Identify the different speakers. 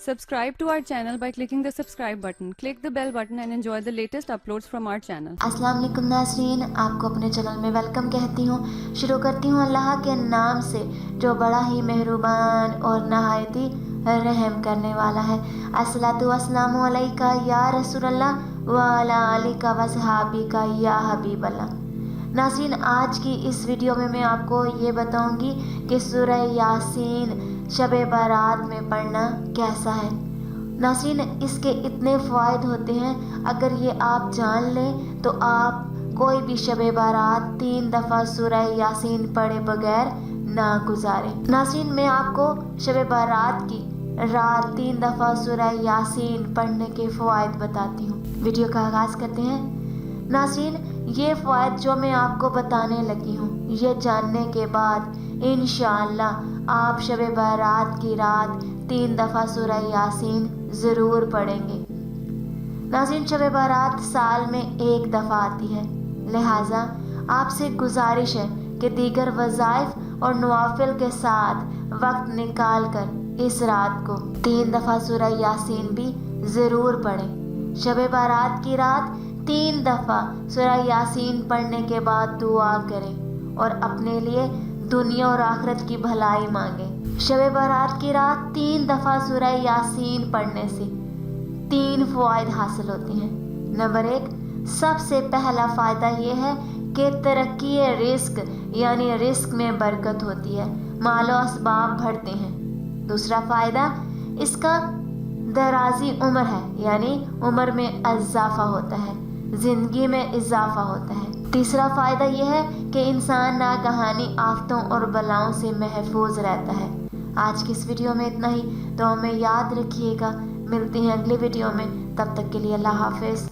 Speaker 1: Subscribe to our channel by clicking the subscribe button. Click the bell button and enjoy the latest uploads from our channel.
Speaker 2: अस्सलाम वालेकुम नाज़रीन, आपको अपने channel में welcome कहती हूँ। शुरू करती हूँ अल्लाह के नाम से जो बड़ा ही मेहरबान और नहायत ही रहम करने वाला है। अस्सलातु वस्सलामु अलैका या रसूल अल्लाह व अला आलिका व सहाबिका या हबीब अल्लाह। नाज़रीन, आज की इस वीडियो में मैं आपको ये बताऊंगी कि सूरह यासीन शब बारात में पढ़ना कैसा है। नाज़रीन, इसके इतने फ़वाइद होते हैं, अगर ये आप जान लें तो आप कोई भी शब बारात 3 दफ़ा सूरह यासीन पढ़े बगैर ना गुजारें। नाज़रीन, मैं आपको शब बारात की रात 3 दफ़ा सूरह यासीन पढ़ने के फ़वाइद बताती हूँ। वीडियो का आगाज़ करते हैं। नाज़रीन, ये फ़वाइद जो मैं आपको बताने लगी हूँ, ये जानने के बाद इंशाअल्लाह आप शब बारात की रात 3 दफ़ा सूरह यासीन ज़रूर पढ़ेंगे। नाज़रीन, शब बारात साल में 1 दफ़ा आती है, लिहाजा आपसे गुजारिश है कि दीगर वज़ाइफ और नवाफिल के साथ वक्त निकाल कर इस रात को 3 दफ़ा सूरह यासीन भी ज़रूर पढ़ें। शब बारात की रात 3 दफ़ा सूरह यासीन पढ़ने के बाद दुआ करें और अपने लिए दुनिया और आखिरत की भलाई मांगें। शब बारात की रात 3 दफ़ा सूरह यासीन पढ़ने से 3 फ़वाइद हासिल होती हैं। नंबर 1, सबसे पहला फ़ायदा ये है कि तरक्की रिस्क यानी रिस्क में बरकत होती है, मालो असबाब बढ़ते हैं। दूसरा फ़ायदा इसका दराजी उम्र है, यानी उम्र में इजाफा होता है, ज़िंदगी में इजाफा होता है। तीसरा फ़ायदा यह है कि इंसान नागहानी आफतों और बलाओं से महफूज रहता है। आज की इस वीडियो में इतना ही, तो हमें याद रखिएगा। मिलते हैं अगली वीडियो में, तब तक के लिए अल्लाह हाफ़िज़।